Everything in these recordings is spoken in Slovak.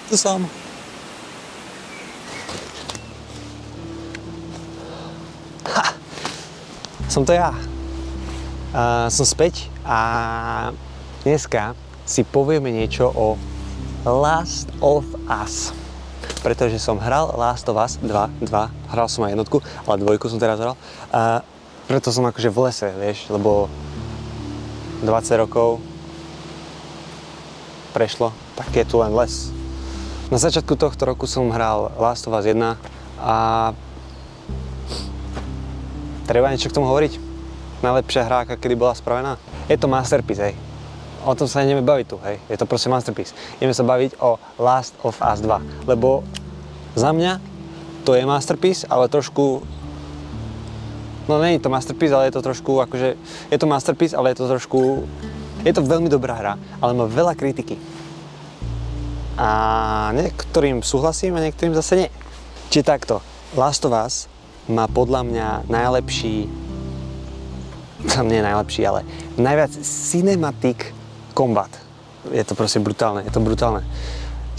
Tu som. Ha! Som to ja. Som späť a dneska si povieme niečo o Last of Us. Pretože som hral Last of Us 2, hral som aj jednotku, ale dvojku som teraz hral. Preto som akože v lese, vieš, lebo 20 rokov prešlo, tak je tu len les. Na začiatku tohto roku som hral Last of Us 1 a treba niečo k tomu hovoriť? Najlepšia hra, aká kedy bola spravená? Je to masterpiece, hej. O tom sa ideme baviť tu, hej. Je to proste masterpiece. Ideme sa baviť o Last of Us 2, lebo za mňa to je masterpiece, ale trošku... No nie je to masterpiece, ale je to trošku akože... Je to masterpiece, ale je to trošku... Je to veľmi dobrá hra, ale má veľa kritiky. A niektorým súhlasím a niektorým zase nie. Čiže takto, Last of Us má podľa mňa najlepší... Nie najlepší, ale najviac cinematic combat. Je to proste brutálne, je to brutálne.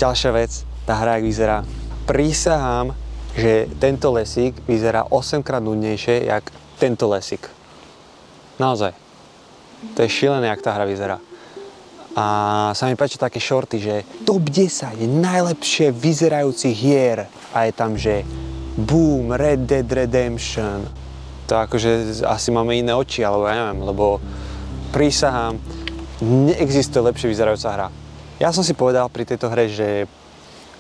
Ďalšia vec, tá hra, jak vyzerá. Prísahám, že tento lesík vyzerá 8-krát nudnejšie, jak tento lesík. Naozaj. To je šílené, jak tá hra vyzerá. A sa mi páči také shorty, že top 10 najlepšie vyzerajúcich hier. A je tam, že boom, Red Dead Redemption. To akože asi máme iné oči, alebo ja neviem, lebo prísahám, neexistuje lepšie vyzerajúca hra. Ja som si povedal pri tejto hre, že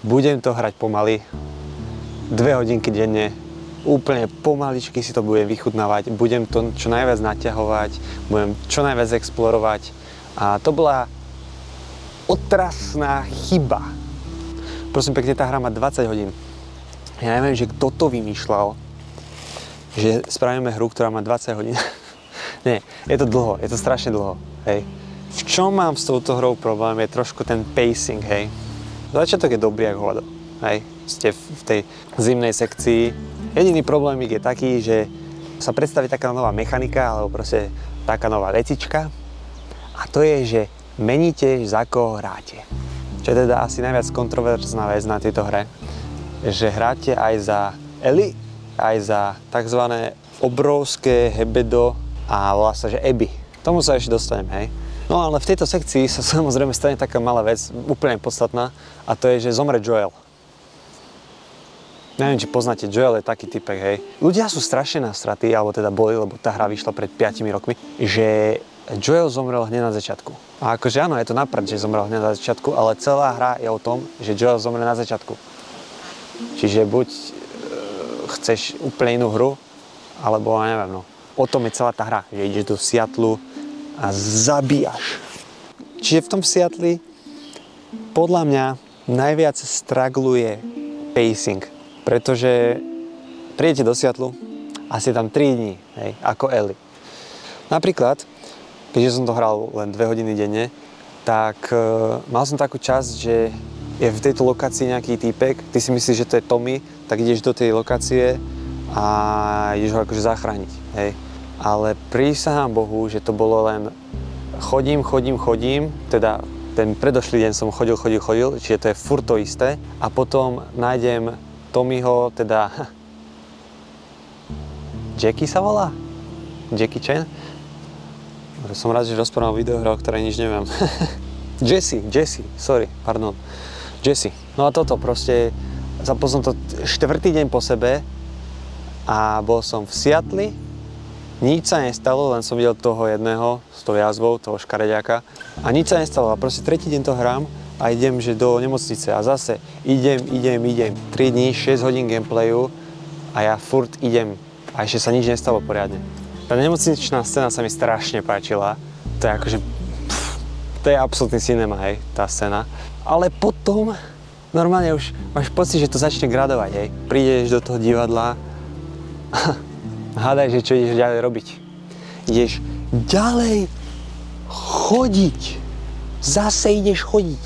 budem to hrať pomaly, 2 hodinky denne, úplne pomaličky si to budem vychutnávať, budem to čo najviac naťahovať, budem čo najviac explorovať a to bola otrasná chyba. Prosím pekne, tá hra má 20 hodín. Ja neviem, že kto to vymýšľal, že spravíme hru, ktorá má 20 hodín. Nie, je to dlho, je to strašne dlho, hej. V čom mám s touto hrou problém je trošku ten pacing, hej. Začiatok je dobrý jak hovado, hej. Ste v tej zimnej sekcii. Jediný problémik je taký, že sa predstaví taká nová mechanika, alebo proste taká nová vecička. A to je, že meníte, za koho hráte. Čo je teda asi najviac kontroverzná vec na tejto hre, že hráte aj za Ellie, aj za tzv. Obrovské hebedo a volá sa, že Abby. Tomu sa ešte dostanem, hej. No ale v tejto sekcii sa samozrejme stane taká malá vec, úplne podstatná, a to je, že zomre Joel. Neviem, či poznáte, Joel je taký typek, hej. Ľudia sú strašne nasratí, alebo teda boli, lebo tá hra vyšla pred 5 rokmi, že Joel zomrel hneď na začiatku. A akože áno, je to naprd, že zomrel hneď na začiatku, ale celá hra je o tom, že Joel zomre na začiatku. Čiže buď chceš úplne inú hru, alebo ja neviem, no. O tom je celá tá hra, že ideš do Seattlu a zabíjaš. Čiže v tom Seattli podľa mňa najviac struggluje pacing, pretože prídete do Seattlu a ste tam 3 dní, hej, ako Ellie. Napríklad, keďže som to hral len 2 hodiny denne, tak mal som takú časť, že je v tejto lokácii nejaký týpek, ty si myslíš, že to je Tommy, tak ideš do tej lokácie a ideš ho akože zachrániť, hej. Ale prísahám Bohu, že to bolo len chodím, teda ten predošlý deň som chodil, čiže to je furt to isté a potom nájdem Tommyho, teda Jackie sa volá? Jackie Chan? Som rád, že rozprávam o videohre, o ktorej nič neviem. Jesse, pardon. Jesse. No a toto proste, zapol som to 4. deň po sebe a bol som v Seattli, nič sa nestalo, len som videl toho jedného s tou jazvou, toho škareďáka a nič sa nestalo a proste 3. deň to hrám a idem, že do nemocnice a zase idem, 3 dní, 6 hodín gameplayu a ja furt idem a ešte sa nič nestalo poriadne. Tá nemocničná scéna sa mi strašne páčila, to je akože, to je absolútny cinema, hej, tá scéna. Ale potom normálne už máš pocit, že to začne gradovať, hej. Prídeš do toho divadla a hádaj, že čo ideš ďalej robiť. Ideš ďalej chodiť. Zase ideš chodiť.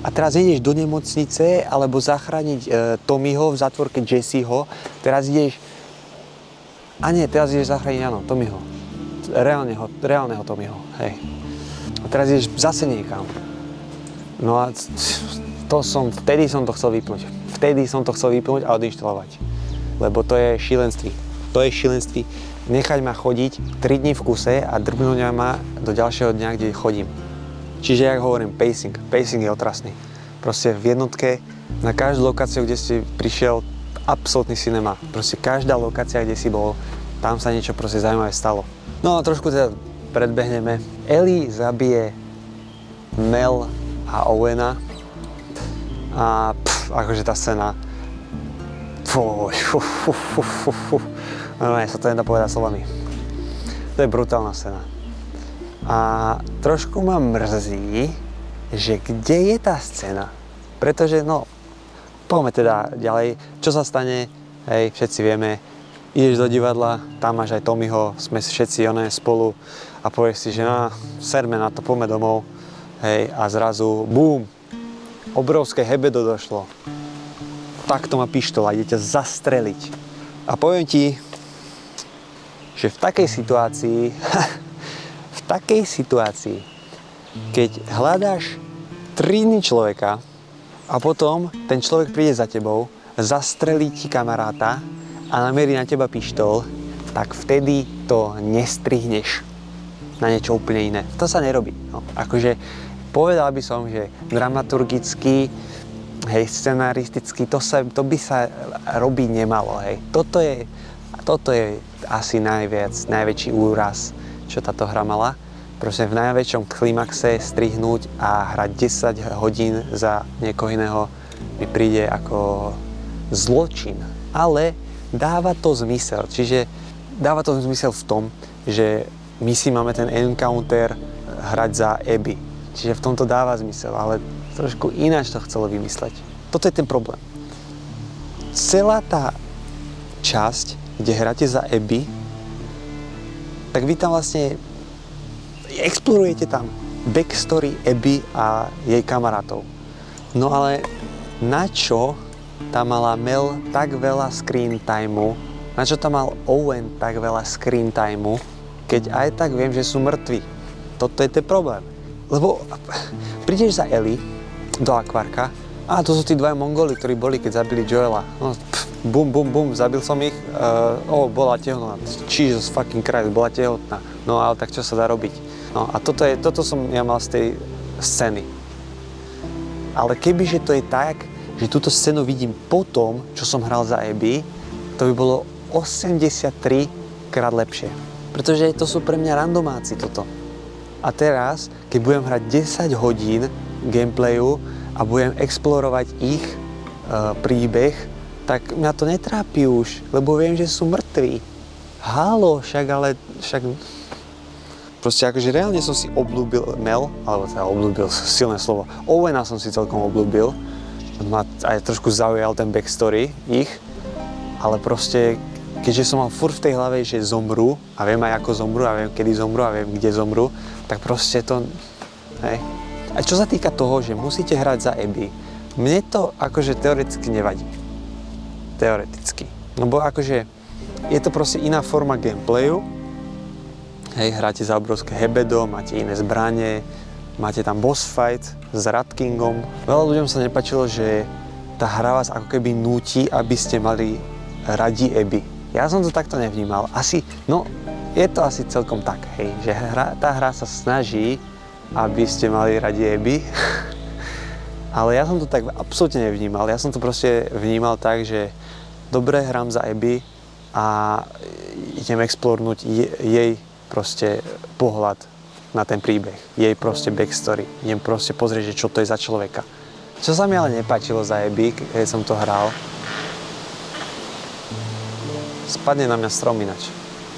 A teraz ideš do nemocnice alebo zachrániť Tommyho v zátvorke Jesseho. Teraz ideš... A nie, teraz ideš zachrániť, áno, Tommyho. Reálneho Tommyho, hej. A teraz ideš zase niekam. No a vtedy som to chcel vypnúť. Vtedy som to chcel vypnúť a odinštalovať. Lebo to je šílenství. To je šílenství. Nechať ma chodiť 3 dní v kuse a drbnúť ma do ďalšieho dňa, kde chodím. Čiže, jak hovorím, pacing. Pacing je otrasný. Proste v jednotke, na každú lokáciu, kde si prišiel, absolútny cinema. Proste každá lokácia, kde si bol, tam sa niečo proste zaujímavé stalo. No a trošku teda predbehneme. Ellie zabije Mel a Owena a akože tá scéna normálne sa to nedá povedať slovami. To je brutálna scéna. A trošku ma mrzí, že kde je tá scéna? Pretože, no, poďme teda ďalej. Čo sa stane? Hej, všetci vieme, ideš do divadla, tam máš aj Tommyho, sme všetci spolu a povieš si, že serme na to, poďme domov. Hej, a zrazu, bum, obrovské hebedo došlo. Takto má pištola, ide ťa zastreliť. A poviem ti, že v takej situácii, keď hľadáš 3 dní človeka a potom ten človek príde za tebou, zastrelí ti kamaráta a namierí na teba pištol, tak vtedy to nestrihneš na niečo úplne iné. To sa nerobí. No, akože povedal by som, že dramaturgicky, hej, scenaristicky, to by sa robiť nemalo, hej. Toto je asi najväčší úraz, čo táto hra mala. Proste v najväčšom klimaxe strihnúť a hrať 10 hodín za niekoho iného mi príde ako zločin. Ale dáva to zmysel. Čiže dáva to zmysel v tom, že my si máme ten encounter hrať za Abby. Čiže v tomto dáva zmysel, ale trošku ináč to chcelo vymysleť. Toto je ten problém. Celá tá časť, kde hráte za Abby, tak vy tam vlastne explorujete tam backstory Abby a jej kamarátov. No ale na čo tam mala Mel tak veľa screen timeu, na čo tam mal Owen tak veľa screen timeu, keď aj tak viem, že sú mŕtvi. Toto je ten problém. Lebo prídeš za Ellie do akvárka a to sú tí dvaja Mongoli, ktorí boli, keď zabili Joela. No, bum, bum, bum, zabil som ich. Bola tehotná. Jesus fucking Christ, bola tehotná. No ale tak čo sa dá robiť? No a toto som ja mal z tej scény. Ale kebyže to je tak, že túto scénu vidím po tom, čo som hral za Abby, to by bolo 83 krát lepšie. Pretože to sú pre mňa randomáci toto. A teraz, keď budem hrať 10 hodín gameplayu a budem explorovať ich príbeh, tak mňa to netrápi už, lebo viem, že sú mŕtvi. Halo, však... Proste akože reálne som si obľúbil Mel, alebo teda obľúbil, silné slovo, Owena som si celkom obľúbil. Ma aj trošku zaujal ten backstory ich, ale proste, keďže som mal furt v tej hlave, že zomru, a viem aj ako zomru, a viem kedy zomru, a viem kde zomru, tak proste to... Hej. A čo sa týka toho, že musíte hrať za Abby, mne to akože teoreticky nevadí. Teoreticky. No bo akože je to proste iná forma gameplayu. Hej, hráte za obrovské hebedo, máte iné zbranie, máte tam boss fight s Rat Kingom. Veľa ľuďom sa nepáčilo, že tá hra vás ako keby núti, aby ste mali radi Abby. Ja som to takto nevnímal. Je to asi celkom tak, hej, že tá hra sa snaží, aby ste mali radi Abby. Ale ja som to tak absolútne nevnímal. Ja som to proste vnímal tak, že dobre, hrám za Abby a idem explornúť jej proste pohľad na ten príbeh, jej proste backstory. Idem proste pozrieť, že čo to je za človeka. Čo sa mi ale nepáčilo za Abby, keď som to hral, spadne na mňa strom inač.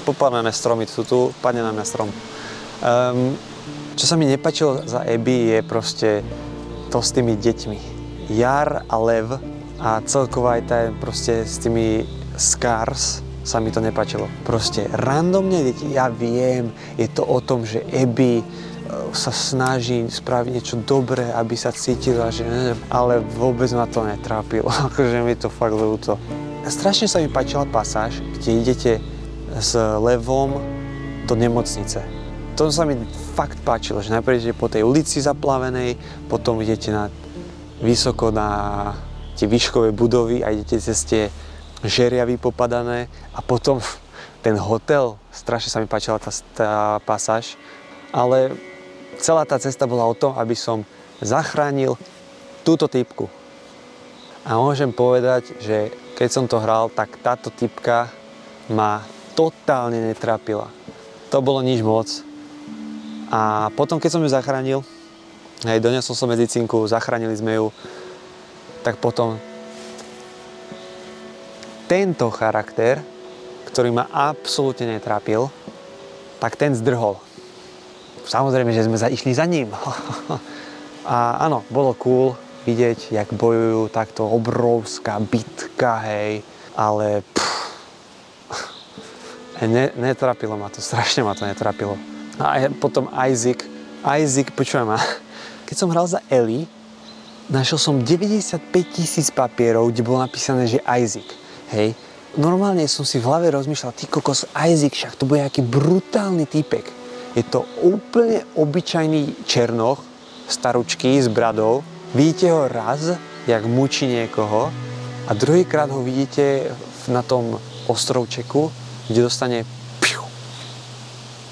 Popadané stromy sú tu, padne na mňa strom. Čo sa mi nepáčilo za Abby je proste to s tými deťmi. Jar a Lev a celkovo aj tá proste s tými Scars sa mi to nepáčilo. Proste randomne deti, ja viem, je to o tom, že Abby sa snaží spraviť niečo dobré, aby sa cítila, že ale vôbec ma to netrápilo. Akože mi to fakt ľúto. Strašne sa mi páčila pasáž, kde idete s Levom do nemocnice. To sa mi fakt páčilo, že najprv idete po tej ulici zaplavenej, potom idete vysoko na tie výškové budovy a idete cez tie žeriavy popadané a potom ten hotel, strašne sa mi páčila tá pasáž, ale celá tá cesta bola o tom, aby som zachránil túto typku. A môžem povedať, že keď som to hral, tak táto typka ma totálne netrápila. To bolo nič moc. A potom, keď som ju zachránil, doniesol som medicínku, zachránili sme ju, tak potom tento charakter, ktorý ma absolútne netrápil, tak ten zdrhol. Samozrejme, že sme išli za ním. A áno, bolo cool vidieť, jak bojujú, takto obrovská bitka, hej, ale netrápilo ma to, strašne ma to netrápilo. A potom Isaac, počujem ma, keď som hral za Ellie, našiel som 95 000 papierov, kde bolo napísané, že Isaac, hej. Normálne som si v hlave rozmýšľal, ty kokos, Isaac, však to bude aký brutálny typek. Je to úplne obyčajný černoch, staručký s bradou. Vidíte ho raz, jak mučí niekoho a druhýkrát ho vidíte na tom ostrovčeku, kde dostane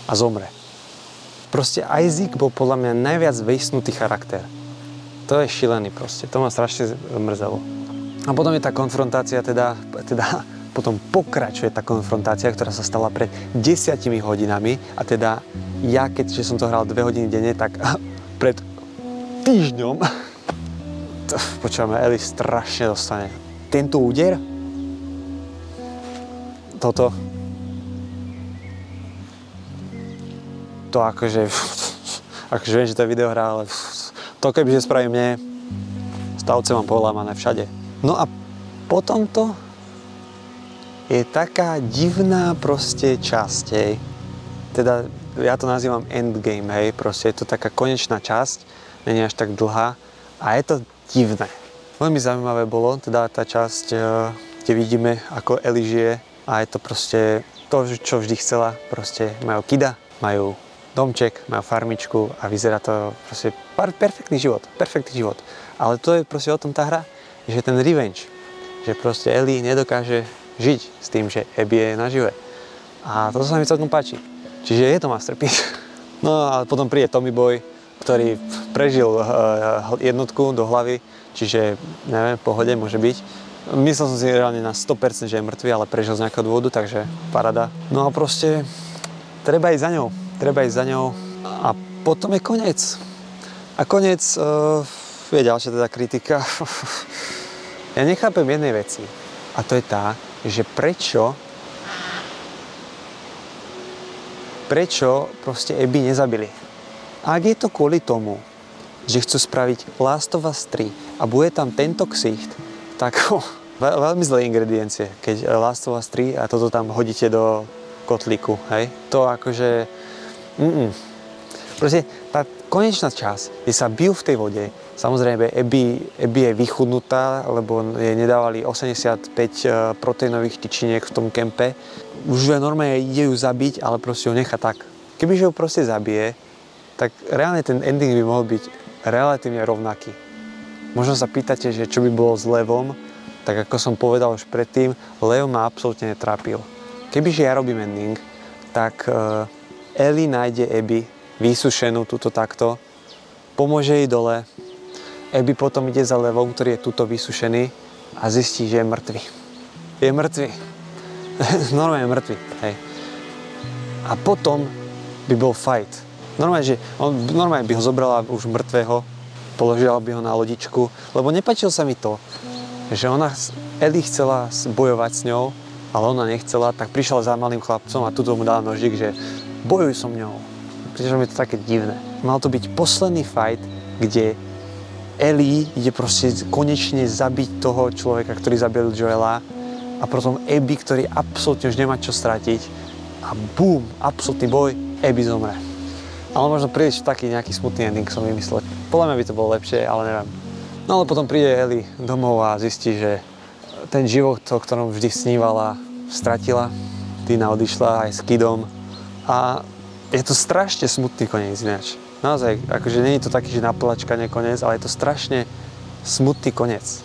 a zomre. Proste Isaac bol podľa mňa najviac vejsnutý charakter. To je šílený proste, to ma strašne mrzelo. A potom je tá konfrontácia, potom pokračuje tá konfrontácia, ktorá sa stala pred 10 hodinami a teda ja, keďže som to hral 2 hodiny denne, tak pred týždňom počúvame, Ellie strašne dostane. Tento úder, toto, to akože viem, že to je videohra, ale to kebyže spravím mne, stavce mám polámané všade. No a potom to je taká divná proste časť, hej. Teda ja to nazývam endgame, hej, proste je to taká konečná časť, nie je až tak dlhá a je to divné. Veľmi zaujímavé bolo, teda tá časť, kde vidíme, ako Ellie žije a je to proste to, čo vždy chcela, proste majú kida, majú domček, majú farmičku a vyzerá to proste perfektný život. Ale to je proste o tom tá hra, že ten revenge, že proste Ellie nedokáže žiť s tým, že Abby je nažive. A to sa mi celkom páči. Čiže je to masterpiece. No a potom príde Tommy Boy, ktorý prežil jednotku do hlavy, čiže neviem, v pohode môže byť. Myslel som si reálne na 100%, že je mŕtvy, ale prežil z nejakého dôvodu, takže parada. No a proste treba ísť za ňou a potom je koniec. A koniec je ďalšia teda kritika. Ja nechápem jednej veci a to je tá, že prečo proste Abby nezabili. A ak je to kvôli tomu, že chcú spraviť Last of Us 3 a bude tam tento ksicht, tak veľmi zlé ingrediencie, keď Last of Us 3 a toto tam hodíte do kotlíku, hej? To akože... Proste tá konečná časť, kde sa bijú v tej vode, samozrejme Abby je vychudnutá, lebo jej nedávali 85 proteínových tyčiniek v tom kempe. Už normálne ide ju zabiť, ale proste ju nechá tak. Kebyže ju proste zabije, tak reálne ten ending by mohol byť relatívne rovnaký. Možno sa pýtate, že čo by bolo s Levom, tak ako som povedal už predtým, Leo ma absolútne netrápil. Kebyže ja robím ending, tak Ellie nájde Abby vysušenú túto takto, pomôže jej dole, Abby potom ide za Levom, ktorý je túto vysušený a zistí, že je mŕtvy. Je mŕtvy. Normálne je mŕtvy, hej. A potom by bol fight. Normálne by ho zobrala už mŕtvého, položila by ho na lodičku, lebo nepáčilo sa mi to, že Ellie chcela bojovať s ňou, ale ona nechcela, tak prišla za malým chlapcom a tuto mu dala nožík, že bojuj so mňou. Pretože mi to také divné. Mal to byť posledný fight, kde Ellie ide proste konečne zabiť toho človeka, ktorý zabil Joela a potom Abby, ktorý absolútne už nemá čo stratiť a bum, absolútny boj, Abby zomre. Ale možno príliš taký nejaký smutný ending som vymyslel. Podľa mňa by to bolo lepšie, ale neviem. No ale potom príde Ellie domov a zistí, že ten život, o ktorom vždy snívala, stratila. Tina odišla aj s kidom a Je to strašne smutný koniec ináč. Naozaj, akože nie je to taký, že naplačkanie koniec, ale je to strašne smutný koniec.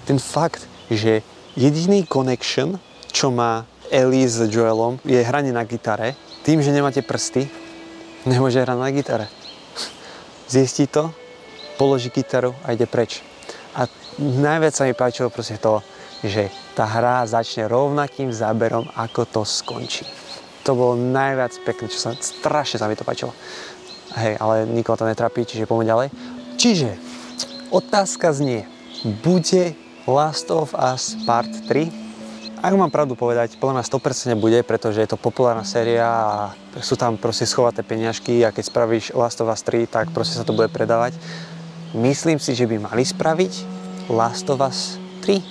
Ten fakt, že jediný connection, čo má Ellie s Joelom, je hranie na gitare. Tým, že nemáte prsty, nemôže hrať na gitare. Zistí to, položí gitaru a ide preč. A najviac sa mi páčilo proste to, že tá hra začne rovnakým záberom, ako to skončí. To bolo najviac pekné, strašne sa mi to páčilo. Hej, ale nikoho to netrapí, čiže poďme ďalej. Čiže, otázka znie, bude Last of Us Part 3? Ak mám pravdu povedať, podľa mňa 100% bude, pretože je to populárna séria a sú tam proste schovaté peniažky a keď spravíš Last of Us 3, tak proste sa to bude predávať. Myslím si, že by mali spraviť Last of Us 3,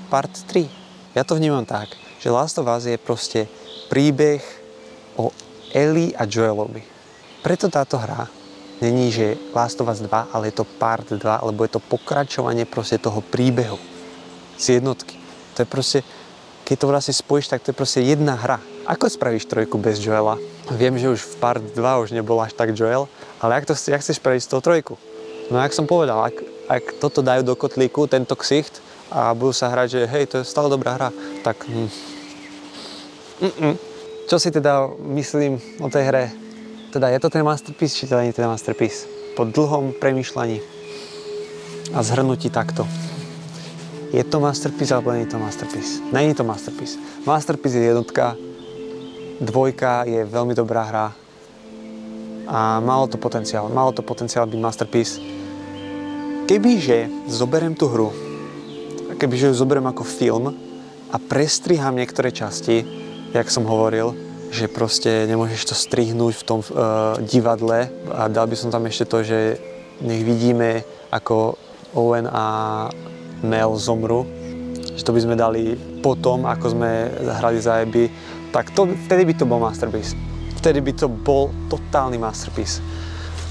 Part 3. Ja to vnímam tak, že Last of Us je proste príbeh o Ellie a Joelovi. Preto táto hra není, že Last of Us 2, ale je to Part 2, alebo je to pokračovanie proste toho príbehu z jednotky. To je proste, keď to vlastne spojíš, tak to je proste jedna hra. Ako spravíš trojku bez Joela? Viem, že už v Part 2 už nebol až tak Joel, ale jak chceš spraviť z toho trojku? No jak som povedal, ak toto dajú do kotlíku, tento ksicht, a budú sa hrať, že hej, to je stále dobrá hra, tak Čo si teda myslím o tej hre? Teda je to ten masterpiece, či teda nie je ten masterpiece? Po dlhom premýšľaní a zhrnutí takto. Je to masterpiece, alebo nie je to masterpiece? Není to masterpiece. Masterpiece je jednotka, dvojka je veľmi dobrá hra a malo to potenciál byť masterpiece. Kebyže zoberiem tú hru, kebyže ju zoberiem ako film a prestriham niektoré časti, jak som hovoril, že proste nemôžeš to strihnúť v tom divadle a dal by som tam ešte to, že nech vidíme, ako Owen a Mel zomru, že to by sme dali potom, ako sme hrali za Abby, tak vtedy by to bol masterpiece. Vtedy by to bol totálny masterpiece.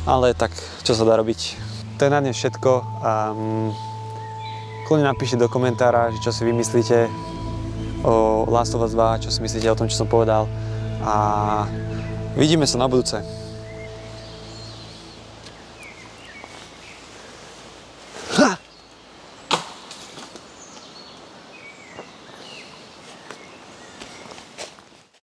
Ale tak, čo sa dá robiť? To je na dnes všetko. Kľudne napíšte do komentára, čo si vymyslíte o Last of Us 2, čo si myslíte o tom, čo som povedal. A vidíme sa na budúce.